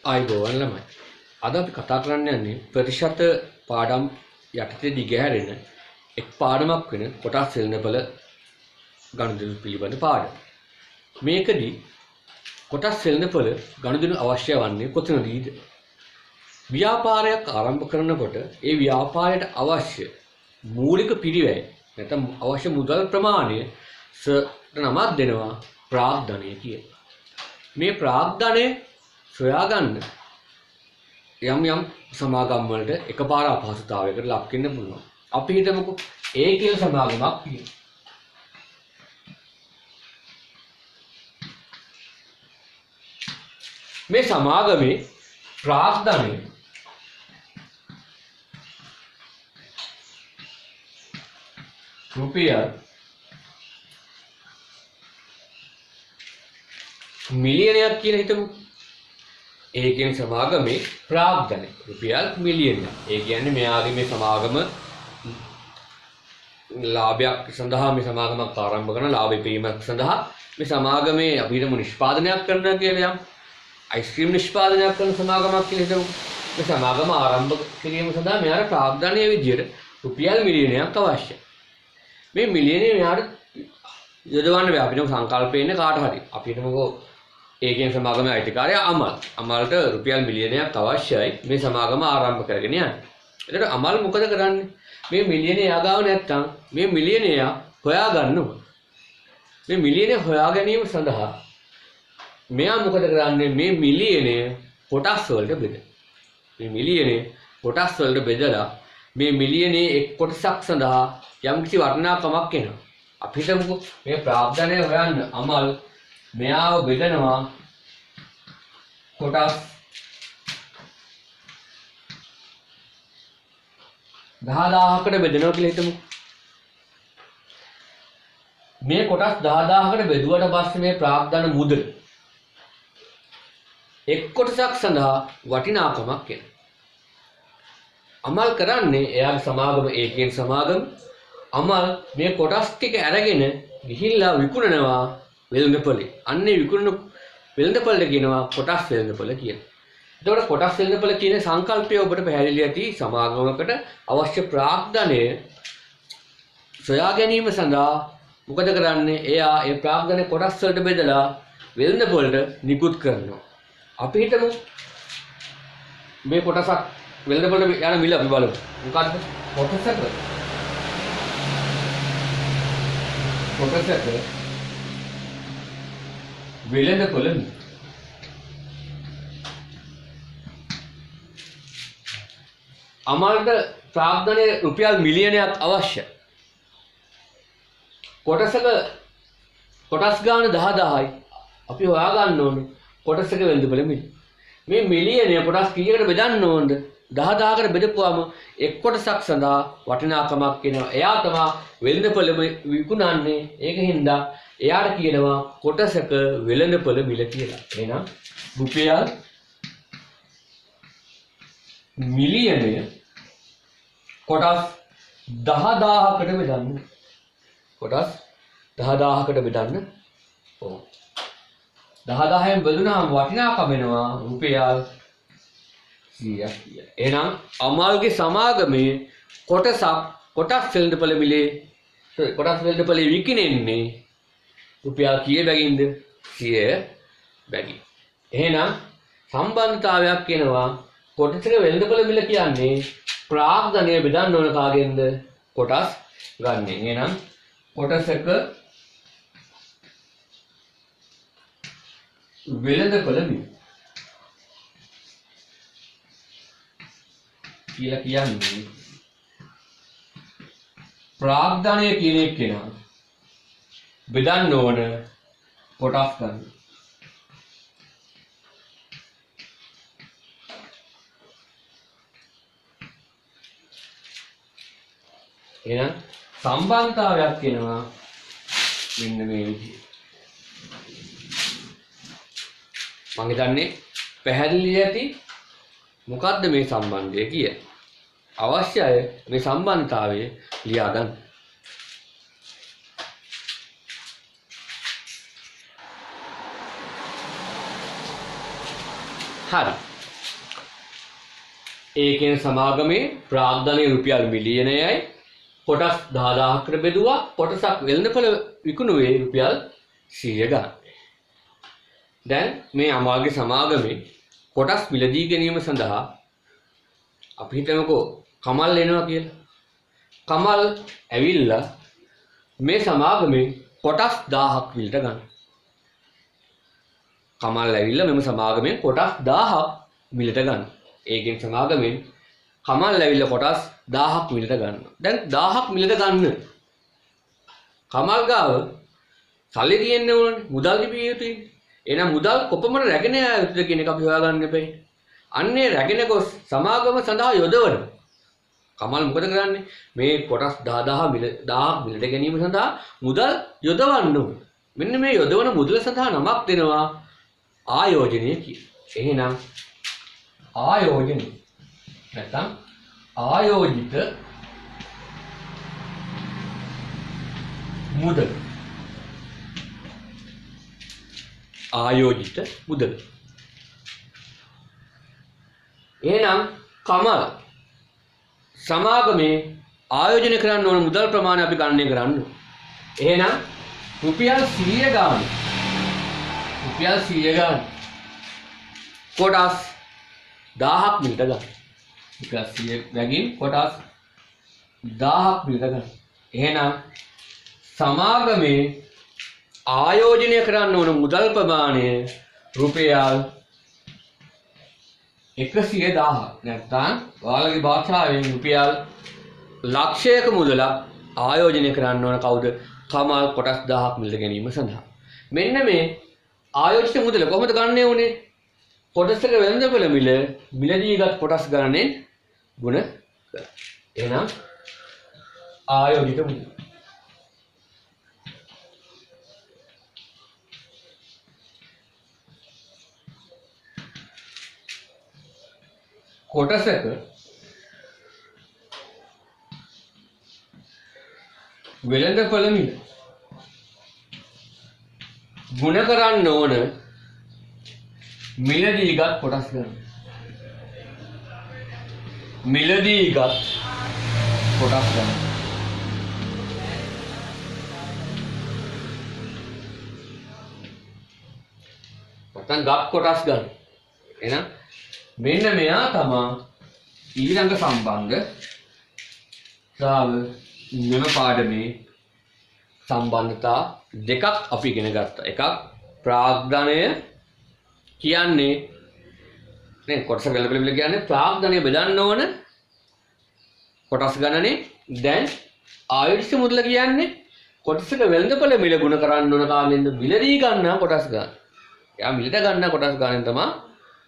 ආයිබෝවන් ළමයි. අද අපි කතා කරන්න යන්නේ ප්‍රතිශත පාඩම් යටතේ දිගහැරෙන එක් පාඩමක් වෙන කොටස් වෙළඳපොළ ගනුදෙනු පිළිබඳ පාඩම. මේකදී කොටස් වෙළඳපොළ ගනුදෙනු අවශ්‍ය වන්නේ කොතනදීද? ව්‍යාපාරයක් ආරම්භ කරනකොට ඒ ව්‍යාපාරයට අවශ්‍ය මූලික පිරිවැය නැත්නම් අවශ්‍ය මුදල් ප්‍රමාණය නමක් දෙනවා ප්‍රාග්ධනය කියලා. මේ ප්‍රාග්ධනය සොයාගන්න යම් සමාගම් වලට එකපාර අපහසුතාවයකට ලක් වෙන්න පුළුවන්. අපි හිතමුකෝ A කියලා සමාගමක් කියලා. මේ සමාගමේ ප්‍රාග්ධනය රුපියල් මිලියනයක් කියලා හිතමු. ඒ කියන්නේ සමාගමේ ප්‍රාග්ධනය රුපියල් මිලියනයක්. ඒ කියන්නේ මෙයාගේ මේ සමාගම ලාභයක් සඳහා මේ සමාගමක් ආරම්භ කරන ලාභ පීමක් සඳහා මේ සමාගමේ අපි හිතමු නිෂ්පාදනයක් කරනවා කියලා යම් අයිස්ක්‍රීම් නිෂ්පාදනයක් කරන සමාගමක් කියලා හිතමු. මේ සමාගම ආරම්භ කිරීම සඳහා මෙයාට ප්‍රාග්ධනීය විදියට රුපියල් මිලියනයක් අවශ්‍යයි. මේ මිලියනේ මෙයාට යොදවන්න බෑ. අපිට සංකල්පය ඉන්නේ කාට හරි. අපි හිතමුකෝ ඒකෙන් සමාගමේ අයිතිකාරයා අමල්ට රුපියල් මිලියනයක් අවශ්‍යයි මේ සමාගම ආරම්භ කරගෙන යන්න. එතකොට අමල් මොකද කරන්නේ? මේ මිලියනේ යාගාව නැත්තම් මේ මිලියනේ හොයා ගන්නවා. මේ මිලියනේ හොයා ගැනීම සඳහා මෙයා මොකද කරන්නේ? මේ මිලියනේ කොටස් වලට බෙදලා. මේ මිලියනේ කොටස් වලට බෙදලා මේ මිලියනේ එක් කොටසක් සඳහා යම්කිසි වටිනාකමක් එනවා. අපි හිතමුකෝ මේ ප්‍රාග්ධනය හොයන්න අමල් මෙයාව බෙදනවා කොටස් 10000කට බෙදනවා කියලා හිතමු. මේ කොටස් 10000කට බෙදුවට පස්සේ මේ ප්‍රාග්ධන මුදල එක් කොටසක් සඳහා වටිනාකමක් එනවා. අමල් කරන්නේ එයාගේ සමාගම ඒකෙන් සමාගම අමල් මේ කොටස් ටික අරගෙන ගිහිල්ලා විකුණනවා වෙළඳපොලේ. අන්නේ විකුණන වෙළඳපොළට කියනවා කොටස් වෙළඳපොළ කියලා. එතකොට කොටස් වෙළඳපොළ කියන සංකල්පය ඔබට පැහැදිලි ඇති. සමාගමකට අවශ්‍ය ප්‍රාග්ධනය සොයා ගැනීම සඳහා මොකද කරන්නේ? එයා ඒ ප්‍රාග්ධනය කොටස් වලට බෙදලා වෙළඳපොළට නිකුත් කරනවා. අපි හිතමු මේ කොටසක් වෙළඳපොළට යන මිල අපි බලමු. මොකක්ද? කොටසක වෙළඳපොළ අමල්ට ප්‍රාග්ධනයේ රුපියල් මිලියනයක් අවශ්‍යයි. කොටස් ගාන 10000යි. අපි හොයා ගන්න ඕනේ කොටසක වෙළඳපොළ මිල. මේ මිලියනය කොටස් කීයකට බෙදන්න ඕනද? 10000කට බෙදපුවාම එක් කොටසක් සඳහා වටිනාකමක් එනවා. එයා තමයි වෙළඳපොළ විකුණන්නේ. ඒකින්ද එයාට කියනවා කොටසක වෙළඳපොළ මිල කියලා. එහෙනම් රුපියල් මිලියනය කොටස් 10000කට බෙදන්න. කොටස් 10000කට බෙදන්න. ඔව්. 10000න් බෙදුනහම වටිනාකම වෙනවා රුපියල් 100ක් කියලා. එහෙනම් අමල්ගේ සමාගමේ කොටස් වෙළඳපොළ මිලේ කොටස් වෙළඳපොළේ විකිනෙන්නේ රුපියල් කීය බැගින්ද? 100 බැගින්. එහෙනම් සම්බන්ධතාවයක් වෙනවා කොටසක වෙළඳපොළ මිල කියන්නේ ප්‍රාග්ධනය බෙදන්න ඕන කාගෙන්ද? කොටස් ගන්නෙන්. එහෙනම් කොටසක වෙළඳපොළ මිල කියලා කියන්නේ ප්‍රාග්ධනය කියන එක කෙනා බෙදන්න ඕන කොටස් ගන්න. එහෙනම් සම්බන්ධතාවයක් වෙනවා මෙන්න මේ විදිහට. මම හිතන්නේ පැහැදිලි ඇති මොකද්ද මේ සම්බන්ධය කියලා. අවශ්‍යයි මේ සම්බන්ධතාවය ලියා ගන්න. හරි. ඒකෙන් සමාගමේ ප්‍රාග්ධනයේ රුපියල් මිලියනයයි කොටස් 10000කට බෙදුවා කොටසක් වෙළඳපොළ විකුණුවේ රුපියල් 100 ගන්න. දැන් මේ අමාගේ සමාගමේ කොටස් මිලදී ගැනීම සඳහා අපි හිතමුකෝ කමල් එනවා කියලා. කමල් ඇවිල්ලා මේ සමාගමේ කොටස් 1000ක් මිලට ගන්න. කමල් ඇවිල්ලා මෙම සමාගමෙන් කොටස් 1000ක් මිලට ගන්න. ඒකෙන් සමාගමෙන් කමල් ඇවිල්ලා කොටස් 1000ක් මිලට ගන්නවා. දැන් 1000ක් මිලට ගන්න. කමල් ගාව සල්ලි තියෙන්න ඕනේ. මුදල් තිබිය යුතුයි. එහෙනම් මුදල් කොපමණ රැගෙන යා යුතුද කියන එක අපි හොයාගන්න එපේ. අන්නේ රැගෙන ගොස් සමාගම සඳහා යොදවන. කමල් මොකද කරන්නේ? මේ කොටස් 1000 මිලට ගැනීම සඳහා මුදල් යොදවන්න ඕනේ. මෙන්න මේ යොදවන මුදල සඳහා නමක් දෙනවා ආයෝජනය කියලා. එහෙනම් ආයෝජන නැත්නම් ආයෝජිත මුදල්. ආයෝජිත මුදල්. එහෙනම් කමල් සමාගමේ ආයෝජනය කරන්න ඕන මුදල් ප්‍රමාණය අපි ගණනය කරන්න. එහෙනම් රුපියල් 100 ගන්න. රුපියල් 100 ගන්න. කොටස් 1000ක් මිලට ගන්න. රුපියල් 100 බැගින් කොටස් 1000ක් මිලට ගන්න. එහෙනම් සමාගමේ ආයෝජනය කරන්න ඕන මුදල් ප්‍රමාණය රුපියල් 100,000ක්. නැත්නම් ඔයාලගේ භාෂාවෙන් රුපියල් ලක්ෂයක මුදලක් ආයෝජනය කරන්න ඕන කවුද? කමල් කොටස් 1000ක් මිලට ගැනීම සඳහා. මෙන්න මේ ආයෝජිත මුදල කොහොමද ගන්න ඕනේ? කොටසක වෙළඳපොළ මිලදීගත් කොටස් ගණනෙන් ගුණ කරා. එහෙනම් ආයෝජිත මුදල. කොටසක වෙළඳපොළ මිල ගුණ කරන්න ඕන මිලදීගත් කොටස් ගන්න. මිලදීගත් කොටස් ගන්න. නැත්නම් ගත් කොටස් ගන්න. එහෙනම් මෙන්න මෙයා තමා ඊළඟ සම්බන්ධ සාව මෙම පාඩමේ සම්බන්ධතා දෙකක් අපි ඉගෙන ගත්තා. එකක් ප්‍රාග්ධනය කියන්නේ නේ කොටස වෙලබෙල කියන්නේ ප්‍රාග්ධනය බෙදන්න ඕන කොටස් ගණනේ. දැන් ආයෝජිත මුදල කියන්නේ කොටසක වෙළඳපොළ මිල ගුණ කරන්න ඕන කාලෙන්ද මිලදී ගන්න කොටස් ගන්න. යා මිලට ගන්න කොටස් ගන්න තමයි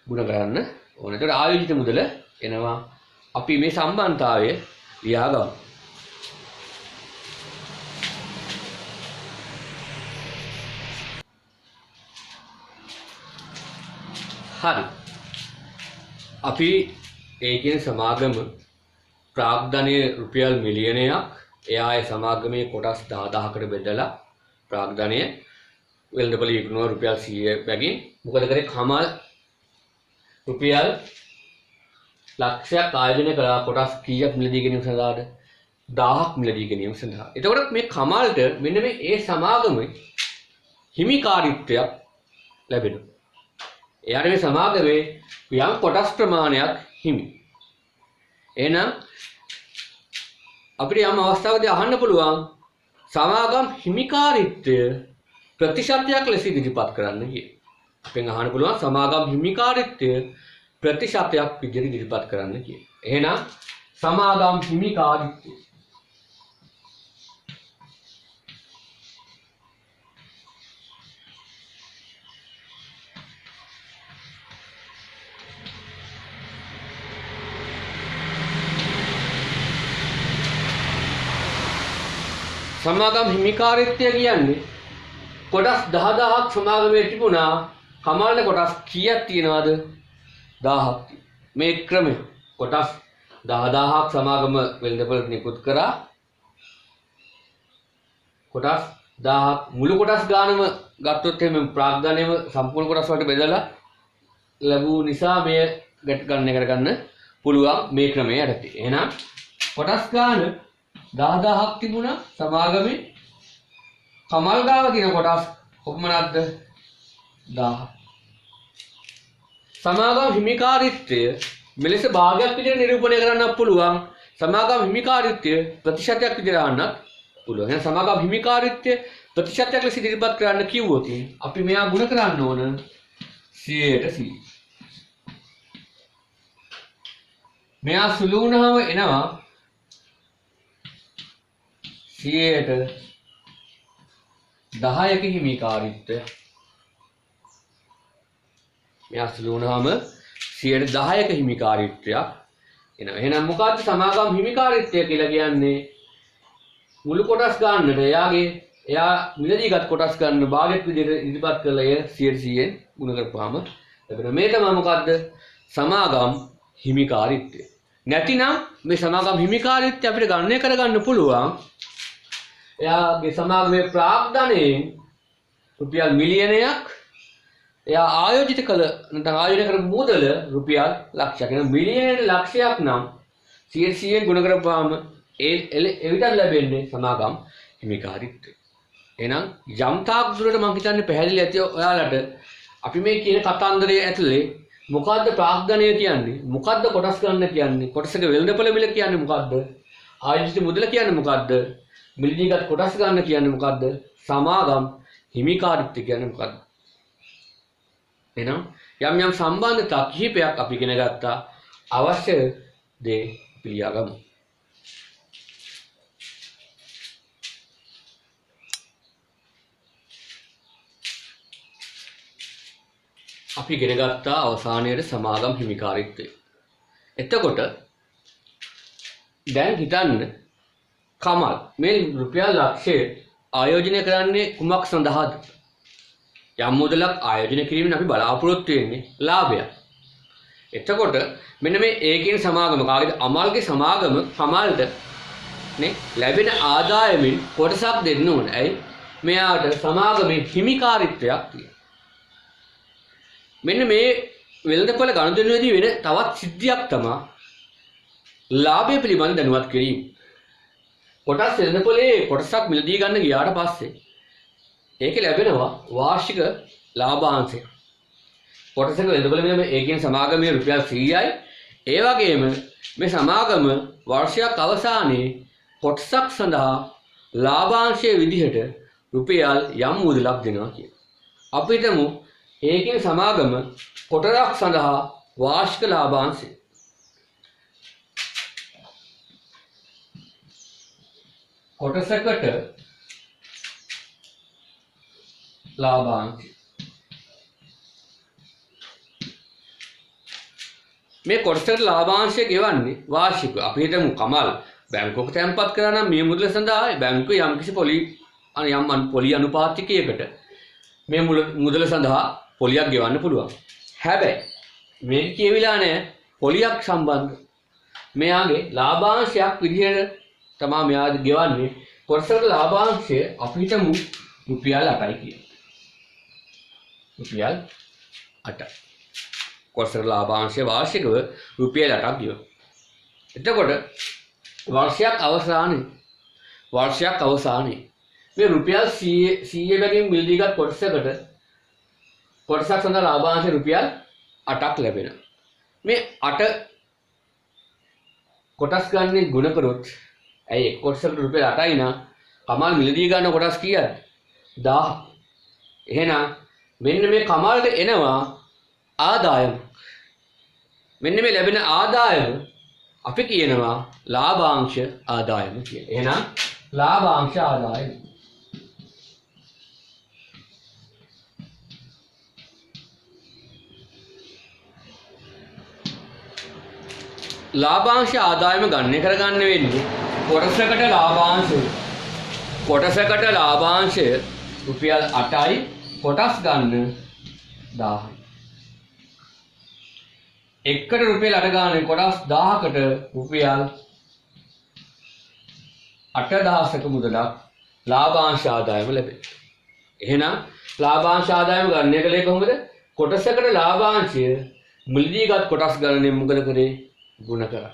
ගුණ කරන්න ඕන. ඒකට ආයෝජිත මුදල එනවා. අපි මේ සම්බන්ධතාවය ලියා ගමු. හරි. අපි ඒකෙන් සමාගම ප්‍රාග්ධනයේ රුපියල් මිලියනයක් එයාගේ සමාගමේ කොටස් 10000කට බෙදලා ප්‍රාග්ධනය වෙළඳපොළ විකුණුව රුපියල් 100 බැගින් මොකද කරේ? කමල් රුපියල් ලක්ෂයක් ආයෝජනය කළා කොටස් කීයක් මිලදී ගැනීම සඳහාද? 1000ක් මිලදී ගැනීම සඳහා. එතකොට මේ කමල්ට මෙන්න මේ ඒ සමාගමේ හිමිකාරීත්වයක් ලැබෙනවා. එයාට මේ සමාගමේ යම් කොටස් ප්‍රමාණයක් හිමි. එහෙනම් අපිට යම් අවස්ථාවකදී අහන්න පුළුවන් සමාගම් හිමිකාරීත්වය ප්‍රතිශතයක් ලෙස ඉදිරිපත් කරන්න කියලා. අපෙන් අහන්න පුළුවන් සමාගම් හිමිකාරීත්වය ප්‍රතිශතයක් විදිහට ඉදිරිපත් කරන්න කියලා. එහෙනම් සමාගම් හිමිකාරීත්වය සමාගම් හිමිකාරීත්වය කියන්නේ කොටස් 10000ක් සමාගමේ තිබුණා. කමල්ල කොටස් කීයක් තියෙනවද? 1000ක්. මේ ක්‍රමය කොටස් 10000ක් සමාගම වෙළඳපොළට නිකුත් කරා. කොටස් 1000ක් මුළු කොටස් ගානම ගත්තොත් එහෙනම් ප්‍රාග්ධනයේම සම්පූර්ණ කොටස් වලට බෙදලා ලැබුව නිසා මේ ගැට ගන්න කරගන්න පුළුවන් මේ ක්‍රමයේ යටතේ. එහෙනම් කොටස් ගන්න 10000ක් තිබුණා සමාගමේ කමල් ගාව තියෙන කොටස් කොපමණක්ද 1000. සමාගම හිමිකාරීත්වය මෙලෙස භාගයක් විදිහට නිරූපණය කරන්නත් පුළුවන්. සමාගම හිමිකාරීත්වය ප්‍රතිශතයක් විදිහට ගන්නත් පුළුවන්. එහෙනම් සමාගම හිමිකාරීත්වය ප්‍රතිශතයක් ලෙස ඉදිරිපත් කරන්න කිව්වොත් අපි මෙයා ගුණ කරන්න ඕන 100%. මෙයා සුළු වුණාම එනවා 10%ක හිමිකාරීත්වය. මෙයා සුළු වුණාම 10%ක හිමිකාරීත්වයක් එනවා. එහෙනම් මොකක්ද සමාගම් හිමිකාරීත්වය කියලා කියන්නේ? මුළු කොටස් ගන්නට එයා මිලදීගත් කොටස් ගන්න භාගයක් විදිහට ඉදිරිපත් කරලා එය 100%ෙන් ගුණ කරපුවාම ලැබෙනවා. මේ තමයි මොකද්ද? සමාගම් හිමිකාරීත්වය. නැතිනම් මේ සමාගම් හිමිකාරීත්වය අපිට ගණනය කරගන්න පුළුවන්. එයාගේ සමාගමේ ප්‍රාග්ධනයෙන් රුපියල් මිලියනයක් එයා ආයෝජිත කළ නැත්නම් ආයෝජනය කරපු මුදල රුපියල් ලක්ෂයක්. එහෙනම් මිලියනයට ලක්ෂයක් නම් 100%ෙන් ගුණ කරපුවාම එවිට ලැබෙන්නේ සමාගම් හිමිකාරීත්වය. එහෙනම් යම් තාක් දුරට මම හිතන්නේ පැහැදිලි ඇති ඔයාලට අපි මේ කියන කතන්දරයේ ඇතුලේ මොකද්ද ප්‍රාග්ධනය කියන්නේ? මොකද්ද කොටස් ගන්න කියන්නේ? කොටසක වෙළඳපොළ මිල කියන්නේ මොකද්ද? ආයෝජිත මුදල කියන්නේ මොකද්ද? මිලදීගත් කොටස් ගන්න කියන්නේ මොකද්ද? සමාගම් හිමිකාරීත්වය කියන්නේ මොකද්ද? එහෙනම් යම් සම්බන්ධතා කිහිපයක් අපි ඉගෙන ගත්තා. අවශ්‍ය දේ පිළිගමු. අපි ඉගෙන ගත්තා අවසානයේ සමාගම් හිමිකාරීත්වය. එතකොට දැන් හිතන්න කමල් මේ රුපියල් ලක්ෂය ආයෝජනය කරන්නේ කුමක් සඳහාද? යම් මුදලක් ආයෝජනය කිරීමෙන් අපි බලාපොරොත්තු වෙන්නේ ලාභයක්. එතකොට මෙන්න මේ ඒකෙන් සමාගම කාගේද? අමල්ගේ සමාගම කමල්ට නේ ලැබෙන ආදායමෙන් කොටසක් දෙන්න ඕන. ඇයි? මෙයාට සමාගමේ හිමිකාරීත්වයක් තියෙනවා. මෙන්න මේ වෙළඳපොළ ගනුදෙනුවේදී වෙන තවත් සිද්ධියක් තමයි ලාභය පිළිබඳ දැනුවත් කිරීම. කොටස් වෙළඳපොලේ කොටසක් මිලදී ගන්න ගියාට පස්සේ ඒකේ ලැබෙනවා වාර්ෂික ලාභාංශය. කොටසක වෙළඳපොළ මිල ඒකෙන් සමාගමේ රුපියල් 100යි. ඒ වගේම මේ සමාගම වර්ෂයක් අවසානයේ කොටසක් සඳහා ලාභාංශයේ විදිහට රුපියල් යම් මුදලක් දෙනවා කියන. අපි හිතමු ඒකෙන් සමාගම කොටසක් සඳහා වාර්ෂික ලාභාංශය කොටසකට ලාභාංශය මේ කොටසකට ලාභාංශය ගෙවන්නේ වාර්ෂිකව. අපි හිතමු කමල් බැංකුවක තැන්පත් කරා නම් මේ මුදල සඳහා බැංකුවේ යම්කිසි පොලි අනුපාතිකයකට මේ මුදල සඳහා පොලියක් ගෙවන්න පුළුවන්. හැබැයි මේක කියවිලා නැහැ පොලියක් සම්බන්ධ. මෙයාගේ ලාභාංශයක් විදිහට තමයි මෙයා ගෙවන්නේ. කොටසකට ලාභාංශය අපි හිතමු රුපියල් 8යි කියලා. රුපියල් 8යි. කොටසකට ලාභාංශය වාර්ෂිකව රුපියල් 8ක් ගෙවනවා. එතකොට වර්ෂයක් අවසානයේ මේ රුපියල් 100 බැගින් මිලදීගත් කොටසක් සඳහා ලාභාංශ රුපියල් 8ක් ලැබෙනවා. මේ 8 කොටස් ගන්න ගුණ කරොත් ඇයි එක් කොටසකට රුපියල් 8යි නම් කමල් මිලදී ගන්න කොටස් කීයද? 1000. එහෙනම් මෙන්න මේ කමල්ට එනවා ආදායම. මෙන්න මේ ලැබෙන ආදායම අපි කියනවා ලාභාංශ ආදායම කියලා. එහෙනම් ලාභාංශ ආදායම ලාභාංශ ආදායම ගණනය කරගන්න වෙන්නේ කොටසකට ලාභාංශය රුපියල් 8යි කොටස් ගන්න 1000යි. එකට රුපියල් 8 ගානේ කොටස් 1000කට රුපියල් 8000ක මුදලක් ලාභාංශ ආදායම ලැබෙනවා. එහෙනම් ලාභාංශ ආදායම ගණනය කළේ කොහොමද? කොටසකට ලාභාංශය මිලදීගත් කොටස් ගණනේ මොකද කරේ? ගුණ කරා.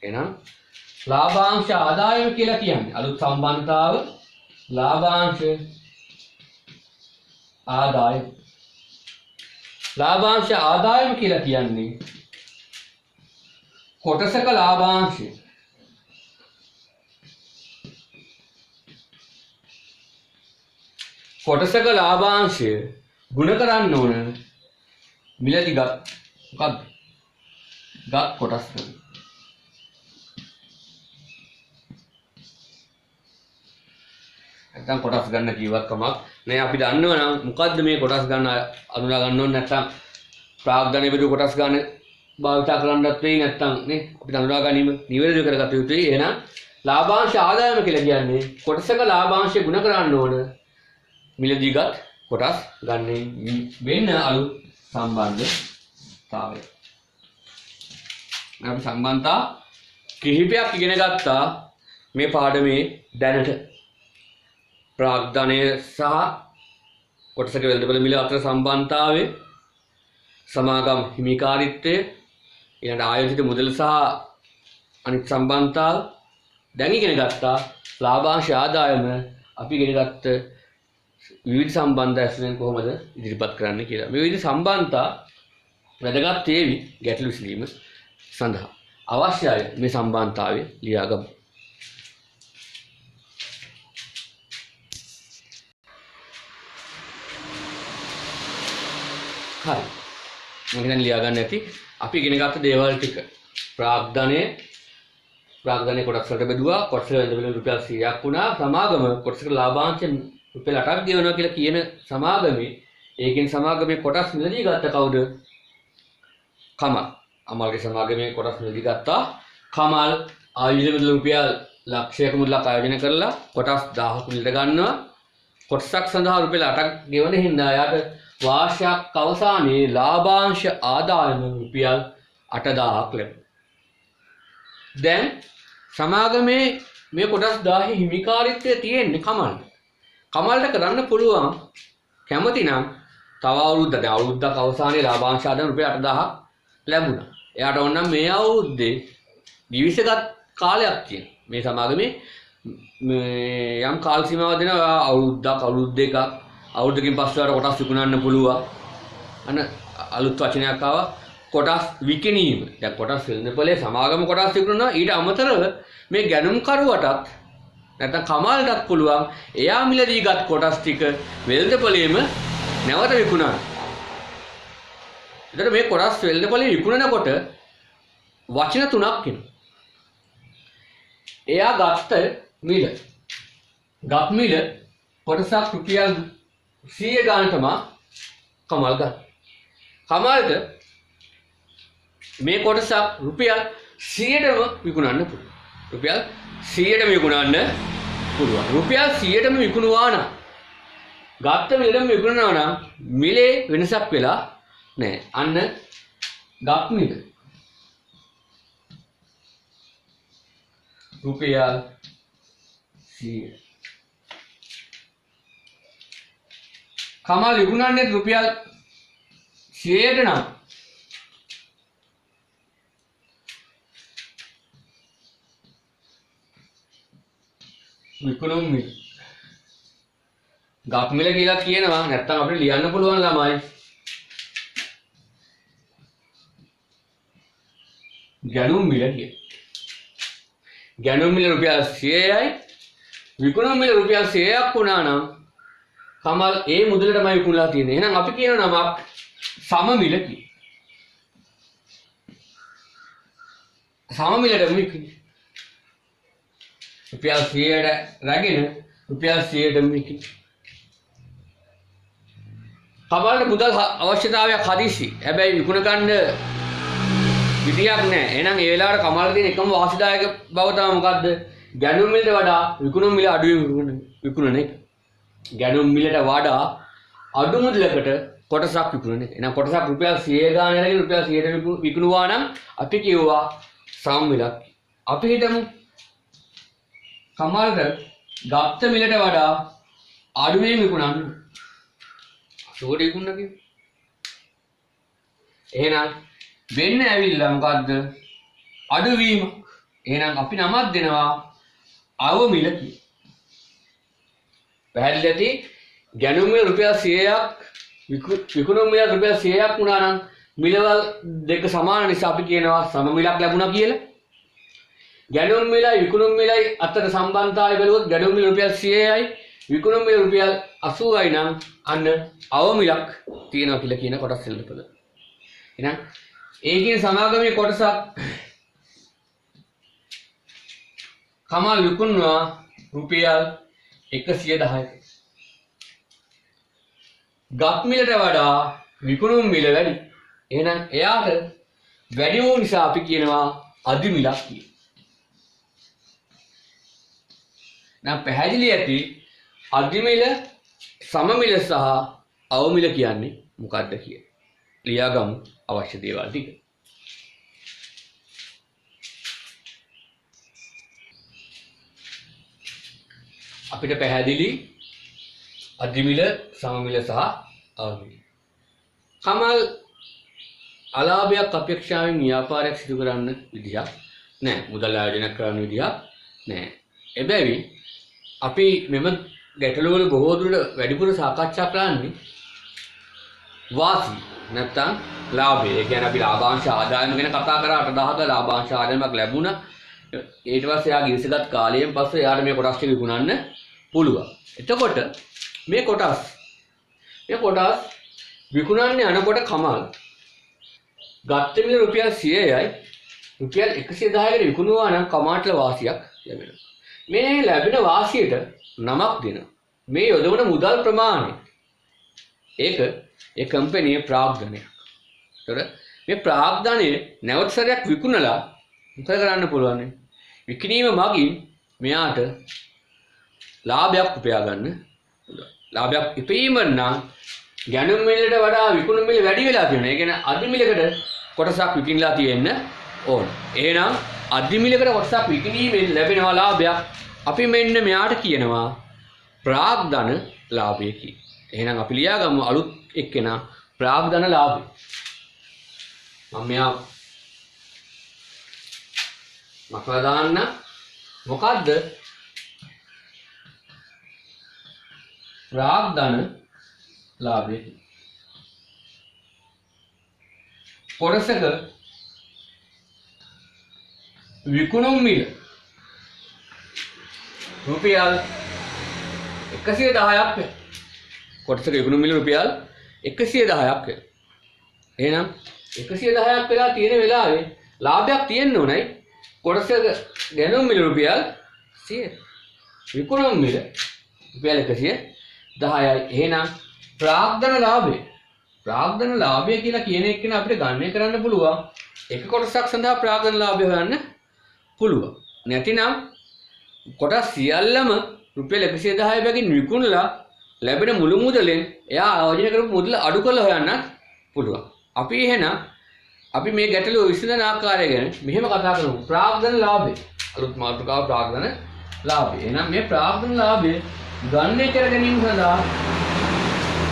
එහෙනම් ලාභාංශ ආදායම කියලා කියන්නේ අලුත් සම්බන්ධතාව ලාභාංශ ආදායම. ලාභාංශ ආදායම කියලා කියන්නේ කොටසක ලාභාංශය. කොටසක ලාභාංශය ගුණ කරන්න ඕන මිලදී මොකක්ද? ගත් කොටස් ගන්න. නැත්නම් කොටස් ගන්න කිව්වත් කමක් නෑ. අපි දන්නවා නම් මොකද්ද මේ කොටස් ගන්න අඳුනා ගන්න ඕනේ. නැත්නම් ප්‍රාග්ධනය විදු කොටස් ගන්න භාවිතා කරන්නත් වෙයි. නැත්නම් නේ අපි අඳුනා ගැනීම නිවැරදිව කරගත යුතුයි. එහෙනම් ලාභාංශ ආදායම කියලා කියන්නේ කොටසක ලාභාංශය ගුණ කරන්න ඕන මිලදීගත් කොටස් ගන්න වෙන අලුත් සම්බන්ධතාවය. අපි සම්බන්ධතා කිහිපයක් ඉගෙන ගත්තා මේ පාඩමේ දැනට. ප්‍රාග්ධනය සහ කොටසක වෙළඳපොළ මිල අතර සම්බන්ධතාවය, සමාගම් හිමිකාරීත්වය, ඊළඟ ආයෝජිත මුදල සහ අනිත් සම්බන්ධතාව දැන් ඉගෙන ගත්තා. ලාභාංශ ආදායම අපි ඉගෙන ගත්ත විවිධ සම්බන්ධ ඇසුරෙන් කොහොමද ඉදිරිපත් කරන්න කියලා. මේ විවිධ සම්බන්ධතා වැදගත් වේවි ගැටළු විසඳීම සඳහා. අවශ්‍යයි මේ සම්බන්ධතාවය ලියා ගමු. හරි. මම දැන් ලියා ගන්න ඇති. අපි ඉගෙන ගත්ත දේවල් ටික. ප්‍රාග්ධනය කොටස් වලට බෙදුවා. කොටස වෙළඳපොළ රුපියල් 100ක් වුණා. සමාගම කොටසක ලාභාංශ රුපියල් 8ක් ගෙවනවා කියලා කියන සමාගමේ ඒකෙන් සමාගමේ කොටස් මිලදී ගත්ත කවුද? කමල්. අමල්ගේ සමාගමේ කොටස් මිලදී ගත්තා. කමල් ආයුධ මුදල රුපියල් ලක්ෂයක මුදලක් ආයෝජනය කරලා කොටස් 1000ක් මිලට ගන්නවා. කොටසක් සඳහා රුපියල් 8ක් ගෙවන හින්දා යාට වාර්ෂික අවසානයේ ලාභාංශ ආදායම රුපියල් 8000ක් ලැබෙනවා. දැන් සමාගමේ මේ කොටස් 1000 හිමිකාරීත්වය තියෙන්නේ කමල්ට. කමල්ට කරන්න පුළුවන් කැමති නම් තව අවුරුද්දක් අවසානයේ ලාභාංශ ආදායම රුපියල් 8000ක් ලැබුණා. එයාට ඕන නම් මේ අවුරුද්දේ දිවිසගත් කාලයක් තියෙනවා. මේ සමාගමේ යම් කාල සීමාවක් දෙනවා. අවුරුද්ද දෙකක් අවුරුද්දකින් පස්සේ කොටස් විකුණන්න පුළුවන්. අන්න අලුත් වචනයක් ආවා කොටස් විකිණීම. දැන් කොටස් වෙළඳපොලේ සමාගම කොටස් විකුණනවා. ඊට අමතරව මේ ගැනුම් කරුවටත් නැත්නම් කමල්ටත් පුළුවන් එයා මිලදී ගත් කොටස් ටික වෙළඳපොලේම නැවත විකුණන්න. එතකොට මේ කොටස් වෙළඳපොලේ විකුණනකොට වචන තුනක් එනවා. එයා ගත්ත මිල. ගත් මිල කොටසක් රුපියල් 100 ගාන තමයි කමල් ගන්න. කමල්ට මේ කොටසක් රුපියල් 100ටම විකුණන්න පුළුවන්. රුපියල් 100ටම විකුණන්න පුළුවන්. රුපියල් 100ටම විකුණුවා නම් ගත්ත මිලටම විකුණනවා නම් මිලේ වෙනසක් වෙලා නැහැ. අන්න ගත් මිල රුපියල් 100. කමල් විකුණන්නේ රුපියල් 100ට නම් විකුණුම් මිල ගත් මිල කියලා කියනවා. නැත්තම් අපිට ලියන්න පුළුවන් ළමයි ගැනුම් මිල කියලා. ගැනුම් මිල රුපියල් 100යි විකුණුම් මිල රුපියල් 100ක් වුණා නම් කමල් ඒ මුදලටමයි විකුණලා තියෙන්නේ. එහෙනම් අපි කියන නමක් සම මිල කියලා. සම මිලට විකුණන රුපියල් 100ට රැගෙන රුපියල් 100ට විකුණන. කමල්ට මුදල් අවශ්‍යතාවයක් හදිසි. හැබැයි විකුණ ගන්න විදියක් නැහැ. එහෙනම් ඒ වෙලාවට කමල්ට තියෙන එකම වාසිදායක බව තමයි මොකද්ද? ගැනුම් මිලට වඩා විකුණුම් මිල අඩුවෙන් විකුණන එක. ගැනුම් මිලට වඩා අඩු මුදලකට කොටසක් විකුණන එක. එහෙනම් කොටසක් රුපියල් 100 ගාන අරගෙන රුපියල් 100ට විකුණුවා නම් අපි කියුවා සම මිලක්. අපි හිතමු කමල්ට ගත්ත මිලට වඩා අඩුවෙන් විකුණන්න. ඒකට විකුණන කිව්වේ. එහෙනම් වෙන්න ඇවිල්ලා මොකද්ද? අඩුවීමක්. එහෙනම් අපි නමක් දෙනවා අවමිල කියලා. පැහැදිලි ඇති? ගැනුම් මිල රුපියල් 100ක් විකුණුම් මිල රුපියල් 100ක් වුණා නම් මිලවල් දෙක සමාන නිසා අපි කියනවා සම මිලක් ලැබුණා කියලා. ගැනුම් මිලයි විකුණුම් මිලයි අතර සම්බන්ධතාවය බැලුවොත් ගැනුම් මිල රුපියල් 100යි විකුණුම් මිල රුපියල් 80යි නම් අන්න අවමිලක් තියෙනවා කියලා කියන කොටස් දෙකද. එහෙනම් ඒකේ සමාගමේ කොටසක් කමල් විකුණනවා රුපියල් 110ක. ගත් මිලට වඩා විකුණුම් මිල වැඩි. එහෙනම් එයාට වැඩි වූ නිසා අපි කියනවා අධි මිලක් කියලා. නම් පැහැදිලි ඇති අධි මිල සම මිල සහ අවමිල කියන්නේ මොකක්ද කියලා. ලියාගමු අවශ්‍ය දේවල් ටික. අපිට පැහැදිලි අධි මිල සම මිල සහ අවමිල. කමල් අලාභයක් අපේක්ෂාවෙන් ව්‍යාපාරයක් සිදු කරන්න විදිහක් නැහැ. මුදල් ආයෝජනය කරන්න විදිහක් නැහැ. එබැවින් අපි මෙම ගැටලුවල බොහෝ දුරට වැඩිපුර සාකච්ඡා කරන්නේ වාසි නැත්නම් ලාභය. ඒ කියන්නේ අපි ලාභාංශ ආදායම ගැන කතා කරා 8000ක ලාභාංශ ආදායමක් ලැබුණා. ඊට පස්සේ එයා ගිවිසගත් කාලයෙන් පස්සේ එයාට මේ කොටස් ටික විකුණන්න පුළුවන්. එතකොට මේ කොටස් විකුණන්නේ අනකොට කමල් ගත්ත මිල රුපියල් 100යි රුපියල් 110කට විකුණුවා නම් කමාටල වාසියක් ලැබෙනවා. මේ ලැබෙන වාසියට නමක් දෙනවා. මේ යොදවන මුදල් ප්‍රමාණය ඒක ඒ කම්පැනියේ ප්‍රාග්ධනයක්. ඒතර මේ ප්‍රාග්ධනය නැවත සැරයක් විකුණලා මොකද කරන්න පුළුවන්? විකිණීම මගින් මෙයාට ලාභයක් උපයා ගන්න පුළුවන්. ලාභයක් ඉපීම නම් ගැනුම් මිලට වඩා විකුණුම් මිල වැඩි වෙලා තියෙනවා. ඒ කියන්නේ අධි මිලකට කොටසක් විකිණලා තියෙන්න ඕන. එහෙනම් අධි මිලකට කොටසක් විකිණීමෙන් ලැබෙනවා ලාභයක්. අපි මෙන්න මෙයාට කියනවා ප්‍රාග්ධන ලාභය කියලා. එහෙනම් අපි ලියාගමු අලුත් එක්කෙනා ප්‍රාග්ධන ලාභය. මම මෙයා මකලා දාන්න මොකද්ද ප්‍රාග්ධන ලාභය? කොටසක විකුණුම් මිල රුපියල් 110ක් වේ. කොටසක විකුණුම් මිල රුපියල් 110ක් වේ. එහෙනම් 110ක් වෙලා තියෙන වෙලාවේ ලාභයක් තියෙන්න ඕනයි. කොටසක ගැනුම් මිල රුපියල් 100. විකුණුම් මිල රුපියල් 110යි. එහෙනම් ප්‍රාග්ධන ලාභය. ප්‍රාග්ධන ලාභය කියලා කියන එක අපිට ගණනය කරන්න පුළුවන්. එක කොටසක් සඳහා ප්‍රාග්ධන ලාභය හොයන්න පුළුවන්. නැතිනම් කොටස් සියල්ලම රුපියල් 110 බැගින් විකුණලා ලැබෙන මුළු මුදලෙන් එයා ආයෝජනය කරපු මුදල අඩු කරලා හොයන්නත් පුළුවන්. අපි එහෙනම් අපි මේ ගැටලුව විසඳන ආකාරය ගැන මෙහෙම කතා කරමු. ප්‍රාග්ධන ලාභය. අලුත් මාතෘකාව ප්‍රාග්ධන ලාභය. එහෙනම් මේ ප්‍රාග්ධන ලාභය ගණනය කර ගැනීම සඳහා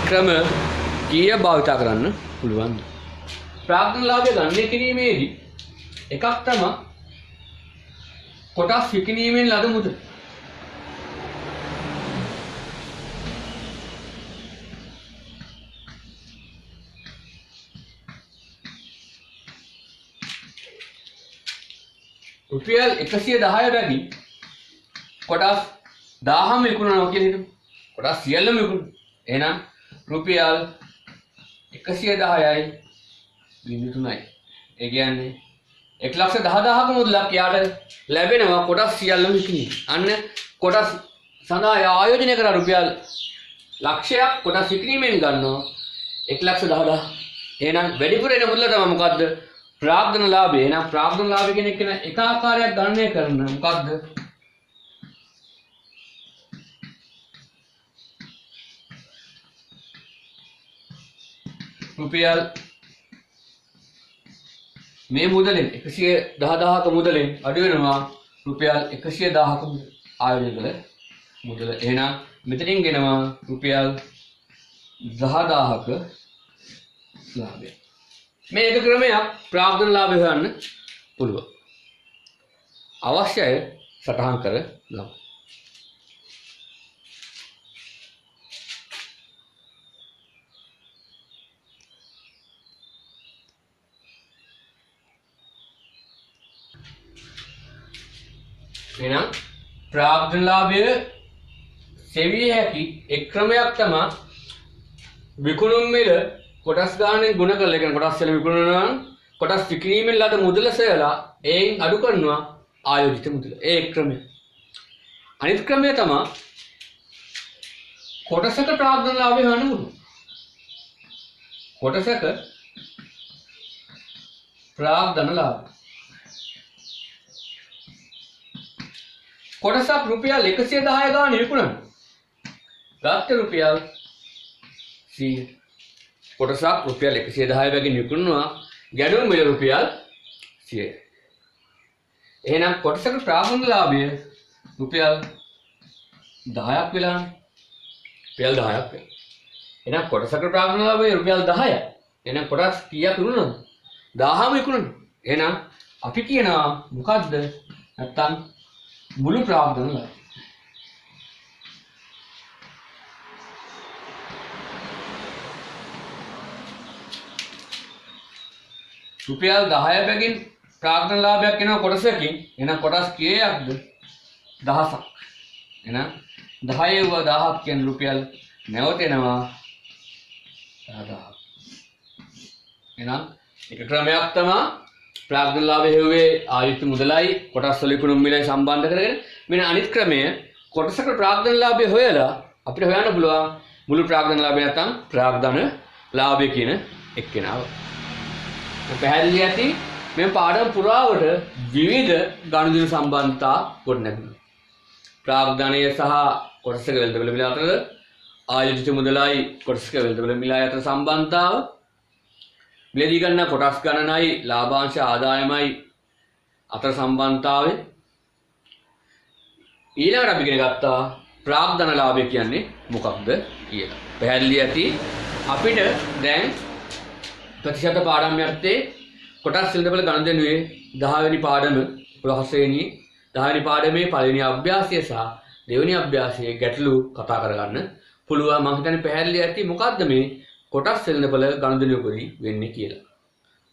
ක්‍රම කීයක් භාවිත කරන්න පුළුවන්ද? ප්‍රාග්ධන ලාභය ගණනය කිරීමේදී එකක් තමයි කොටස් විකිණීමෙන් ලද මුදල. රුපියල් 110 බැගින් කොටස් 1000ම විකුණනවා කියලා හිතමු. කොටස් සියල්ලම විකුණනවා. එහෙනම් රුපියල් 110යි බිඳු 3යි. ඒ කියන්නේ 1,10,000ක මුදලක් යාට ලැබෙනවා කොටස් සියල්ලම විකිණීම. අන්න කොටස් සඳහා ආයෝජනය කරලා රුපියල් ලක්ෂයක් කොටස් විකිණීමෙන් ගන්නවා 1,10,000. එහෙනම් වැඩිපුර එන මුදල තමයි මොකද්ද? ප්‍රාග්ධන ලාභය. එහෙනම් ප්‍රාග්ධන ලාභය කියන එක ආකාරයක් ගණනය කරන මොකද්ද? රුපියල් මේ මුදලෙන් 110,000ක මුදලෙන් අඩු වෙනවා රුපියල් 110,000ක ආයෝජන කළ මුදල. එහෙනම් මෙතනින් ගෙනවා රුපියල් 10,000ක ලාභය. මේ එක ක්‍රමයක් ප්‍රාග්ධන ලාභය හොයන්න පුළුවන්. අවශ්‍යය සටහන් කර ගමු. එහෙනම් ප්‍රාග්ධනලාභය සෙවිය හැකි එක් ක්‍රමයක් තමයි විකුණුම් මිල කොටස් ගාණෙන් ගුණ කරලා, ඒ කියන්නේ කොටස් වල විකුණනවා නම් කොටස් විකිණීමෙන් ලද මුදල සොයලා එයින් අඩු කරනවා ආයෝජිත මුදල. ඒ එක් ක්‍රමය. අනිත් ක්‍රමය තමයි කොටසක ප්‍රාග්ධනලාභය හොයන්න පුළුවන්. කොටසක ප්‍රාග්ධනලාභය. කොටසක් රුපියල් 110 ගාන විකුණන. ගත්ත රුපියල් 100. කොටසක් රුපියල් 110 බැගින් විකුණනවා. ගැනුම් මිල රුපියල් 100. එහෙනම් කොටසක ප්‍රාග්ධනලාභය රුපියල් 10ක් වෙලානේ. රුපියල් 10ක් වෙලා. එහෙනම් කොටසක ප්‍රාග්ධනලාභය රුපියල් 10යි. එහෙනම් කොටස් කීයක් විකුණනවද? 1000ම විකුණනවා. එහෙනම් අපි කියනවා මොකද්ද? නැත්තම් මුළු ප්‍රාග්ධනලාභය. රුපියල් 10 බැගින් ප්‍රාග්ධනලාභයක් එනවා කොටසකින්. එහෙනම් කොටස් කීයක්ද? 1000ක්. එහෙනම් 10 ව 1000ක් කියන රුපියල් නැවත එනවා 10000ක්. එහෙනම් එක ක්‍රමයක් තමයි ප්‍රාග්ධනලාභය හේුවේ ආයුක්ත මුදලයි කොටස් වල විකුණුම් මිලයි සම්බන්ධ කරගෙන. මෙන්න අනිත් ක්‍රමය කොටසක ප්‍රාග්ධනලාභය හොයලා අපිට හොයන්න පුළුවන් මුළු ප්‍රාග්ධනලාභය නැත්නම් ප්‍රාග්ධනලාභය කියන එක්කෙනාව. පැහැදිලි ඇති මේ පාඩම් පුරාවට විවිධ ගනුදෙනු සම්බන්ධතා ගොඩනැගුණා. ප්‍රාග්ධනය සහ කොටසක වෙළඳපොළ මිල අතර, ආයෝජිත මුදලයි කොටසක වෙළඳපොළ මිල අතර සම්බන්ධතාව, මිලදී ගන්න කොටස් ගණනයි ලාභාංශ ආදායමයි අතර සම්බන්ධතාවය. ඊළඟට අපි ඉගෙන ගත්තා ප්‍රාග්ධනලාභය කියන්නේ මොකක්ද කියලා. පැහැදිලි ඇති අපිට දැන් ප්‍රතිශත පාඩම් යටතේ කොටස් වෙළඳපොළ ගනුදෙනුවේ 10 වෙනි පාඩම 11 වෙනි 10 වෙනි පාඩමේ පළවෙනි අභ්‍යාසය සහ දෙවෙනි අභ්‍යාසයේ ගැටලු කතා කරගන්න පුළුවන්. මම හිතන්නේ පැහැදිලි ඇති මොකද්ද මේ කොටස් වෙළඳපොළ ගනුදෙනුවේදී වෙන්නේ කියලා.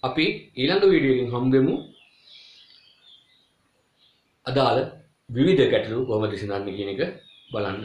අපි ඊළඟ වීඩියෝ එකකින් හමු වෙමු. අදාළ විවිධ ගැටලු කොහොමද විසඳන්නේ කියන එක බලන්න.